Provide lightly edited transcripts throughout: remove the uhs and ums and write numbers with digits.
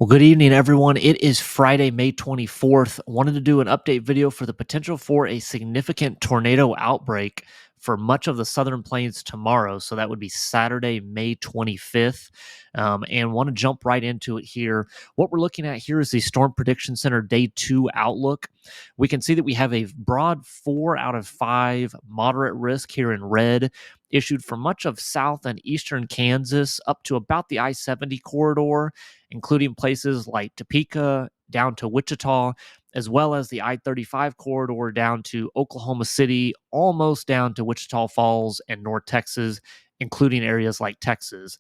Well, good evening, everyone. It is Friday, May 24th. Wanted to do an update video for the potential for a significant tornado outbreak for much of the southern plains tomorrow. So that would be Saturday, May 25th. And want to jump right into it here. What we're looking at here is the Storm Prediction Center Day 2 outlook. We can see that we have a broad 4 out of 5 moderate risk here in red, issued for much of south and eastern Kansas up to about the I-70 corridor, including places like Topeka down to Wichita, as well as the I-35 corridor down to Oklahoma City, almost down to Wichita Falls and North Texas, including areas like Texas.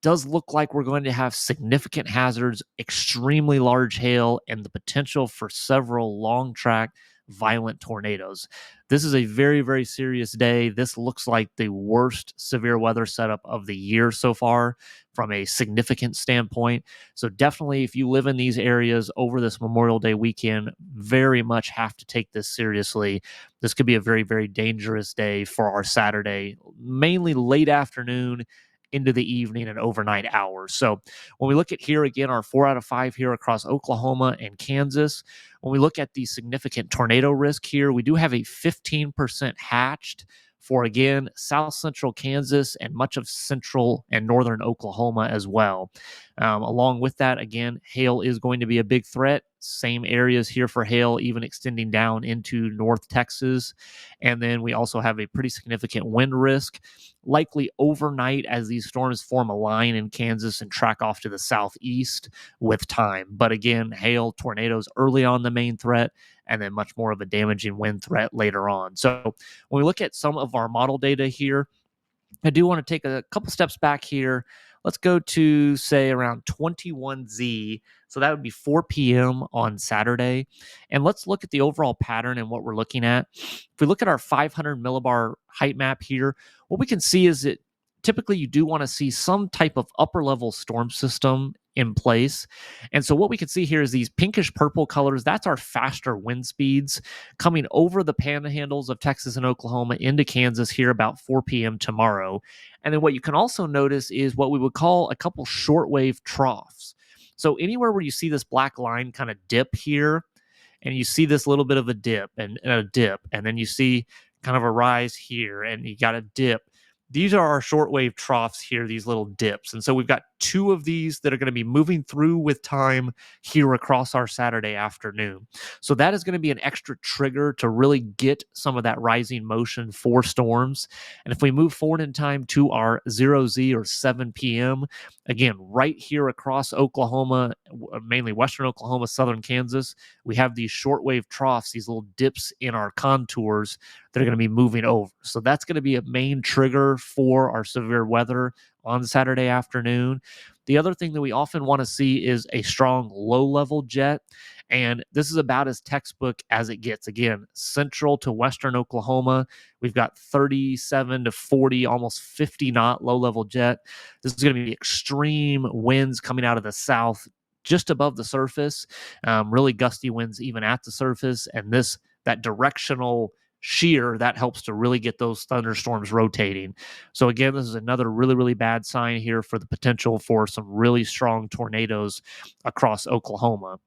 Does look like we're going to have significant hazards, extremely large hail, and the potential for several long track violent tornadoes. This is a very, very serious day. This looks like the worst severe weather setup of the year so far from a significant standpoint. So definitely, if you live in these areas over this Memorial Day weekend, very much have to take this seriously. This could be a very, very dangerous day for our Saturday, mainly late afternoon into the evening and overnight hours. So when we look at here again, our 4 out of 5 here across Oklahoma and Kansas, when we look at the significant tornado risk here, we do have a 15% hatched for, again, south central Kansas and much of central and northern Oklahoma as well. Along with that, again, hail is going to be a big threat. Same areas here for hail, even extending down into North Texas. And then we also have a pretty significant wind risk, likely overnight as these storms form a line in Kansas and track off to the southeast with time. But again, hail, tornadoes early on the main threat, and then much more of a damaging wind threat later on. So when we look at some of our model data here, I do want to take a couple steps back here. Let's go to, say, around 21Z. So that would be 4 p.m. on Saturday. And let's look at the overall pattern and what we're looking at. If we look at our 500 millibar height map here, what we can see is that typically you do want to see some type of upper level storm system in place. And so what we can see here is these pinkish purple colors. That's our faster wind speeds coming over the panhandles of Texas and Oklahoma into Kansas here about 4 p.m. tomorrow. And then what you can also notice is what we would call a couple shortwave troughs. So anywhere where you see this black line kind of dip here, and you see this little bit of a dip and a dip, and then you see kind of a rise here, and you got a dip. These are our shortwave troughs here, these little dips. And so we've got 2 of these that are going to be moving through with time here across our Saturday afternoon. So that is going to be an extra trigger to really get some of that rising motion for storms. And if we move forward in time to our 0Z or 7 p.m., again, right here across Oklahoma, mainly western Oklahoma, southern Kansas, we have these shortwave troughs, these little dips in our contours that are going to be moving over. So that's going to be a main trigger for our severe weather on Saturday afternoon. The other thing that we often want to see is a strong low level jet. And this is about as textbook as it gets. Again, central to western Oklahoma, we've got 37 to 40, almost 50 knot low level jet. This is going to be extreme winds coming out of the south just above the surface, really gusty winds even at the surface. And that directional shear that helps to really get those thunderstorms rotating. So again, this is another really, really bad sign here for the potential for some really strong tornadoes across Oklahoma.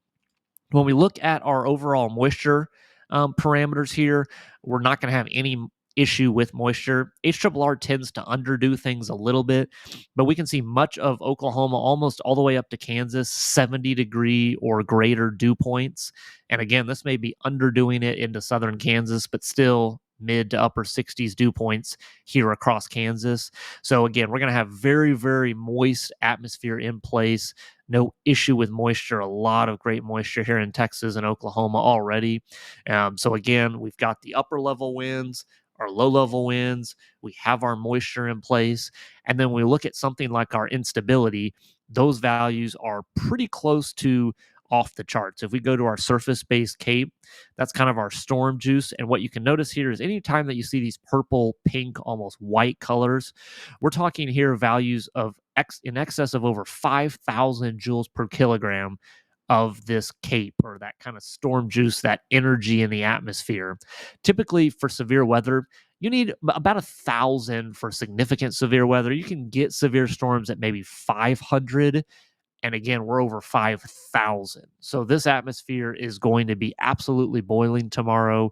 When we look at our overall moisture parameters here, we're not going to have any issue with moisture. HRRR tends to underdo things a little bit, but we can see much of Oklahoma, almost all the way up to Kansas, 70-degree or greater dew points. And again, this may be underdoing it into southern Kansas, but still mid to upper 60s dew points here across Kansas. So again, we're going to have very, very moist atmosphere in place. No issue with moisture. A lot of great moisture here in Texas and Oklahoma already. So again, we've got the upper level winds, our low level winds. We have our moisture in place. And then we look at something like our instability. Those values are pretty close to off the charts. If we go to our surface-based CAPE, that's kind of our storm juice. And what you can notice here is anytime that you see these purple, pink, almost white colors, we're talking here values of in excess of over 5,000 joules per kilogram of this CAPE, or that kind of storm juice, that energy in the atmosphere. Typically for severe weather, you need about 1,000 for significant severe weather. You can get severe storms at maybe 500, And again, we're over 5,000. So this atmosphere is going to be absolutely boiling tomorrow.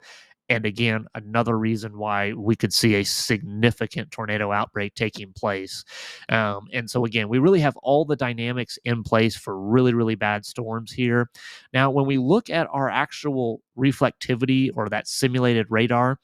And again, another reason why we could see a significant tornado outbreak taking place. And so, again, we really have all the dynamics in place for really, really bad storms here. Now, when we look at our actual reflectivity or that simulated radar,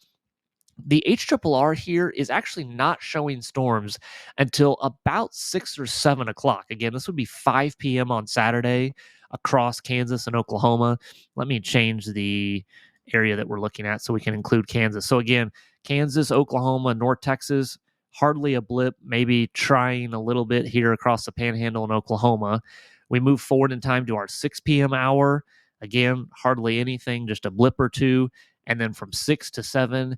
the HRRR here is actually not showing storms until about 6 or 7 o'clock. Again, this would be 5 p.m. on Saturday across Kansas and Oklahoma. Let me change the area that we're looking at so we can include Kansas. So, again, Kansas, Oklahoma, North Texas, hardly a blip, maybe trying a little bit here across the panhandle in Oklahoma. We move forward in time to our 6 p.m. hour. Again, hardly anything, just a blip or two. And then from 6 to 7,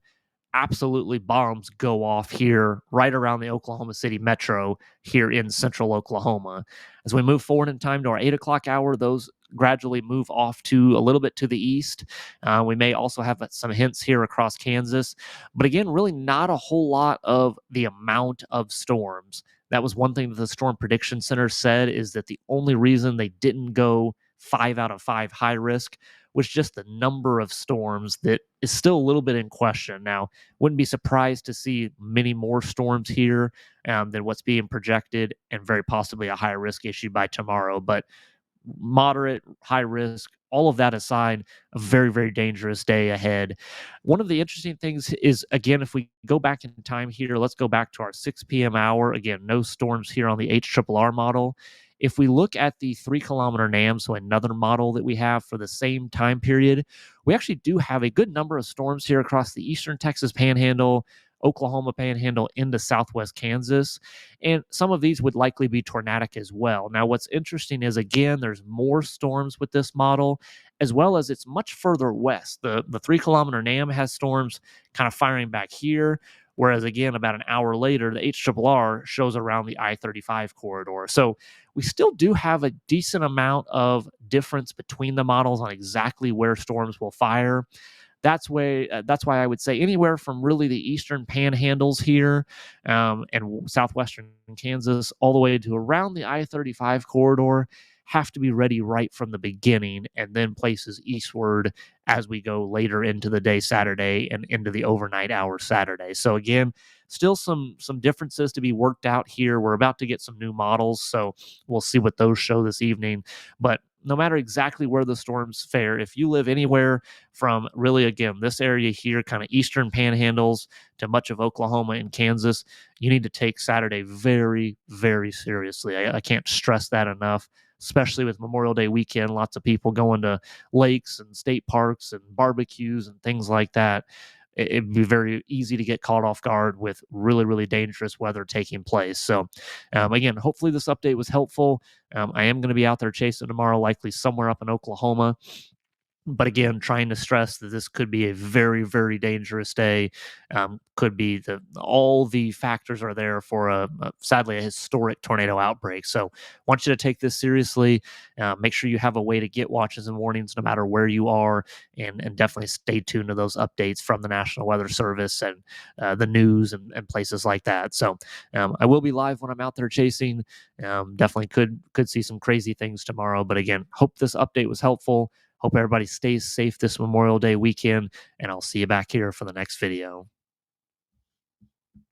absolutely bombs go off here right around the Oklahoma City metro here in central Oklahoma. As we move forward in time to our 8 o'clock hour, those gradually move off to a little bit to the east. We may also have some hints here across Kansas, but again, really not a whole lot of the amount of storms. That was one thing that the Storm Prediction Center said, is that the only reason they didn't go 5 out of 5 high risk was just the number of storms that is still a little bit in question. Now, wouldn't be surprised to see many more storms here than what's being projected, and very possibly a high risk issue by tomorrow. But moderate, high risk, all of that aside, a very, very dangerous day ahead. One of the interesting things is, again, if we go back in time here, let's go back to our 6 p.m. hour. Again, no storms here on the HRRR model. If we look at the 3 kilometer NAM, so another model that we have for the same time period, we actually do have a good number of storms here across the eastern Texas panhandle, Oklahoma panhandle into southwest Kansas. And some of these would likely be tornadic as well. Now, what's interesting is, again, there's more storms with this model, as well as it's much further west. The 3 kilometer NAM has storms kind of firing back here. Whereas, again, about an hour later, the HRRR shows around the I-35 corridor. So we still do have a decent amount of difference between the models on exactly where storms will fire. That's why I would say anywhere from really the eastern panhandles here and southwestern Kansas all the way to around the I-35 corridor have to be ready right from the beginning, and then places eastward as we go later into the day Saturday and into the overnight hours Saturday. So again, still some differences to be worked out here. We're about to get some new models, so we'll see what those show this evening. But no matter exactly where the storms fare, if you live anywhere from really, again, this area here, kind of eastern panhandles to much of Oklahoma and Kansas, you need to take Saturday very, very seriously. I can't stress that enough, especially with Memorial Day weekend. Lots of people going to lakes and state parks and barbecues and things like that. It'd be very easy to get caught off guard with really, really dangerous weather taking place. So, again, hopefully this update was helpful. I am going to be out there chasing tomorrow, likely somewhere up in Oklahoma. But again, trying to stress that this could be a very, very dangerous day. Could be all the factors are there for sadly a historic tornado outbreak. So, want you to take this seriously. Make sure you have a way to get watches and warnings no matter where you are, and definitely stay tuned to those updates from the National Weather Service and the news and places like that. So, I will be live when I'm out there chasing. Definitely could see some crazy things tomorrow. But again, hope this update was helpful. Hope everybody stays safe this Memorial Day weekend, and I'll see you back here for the next video.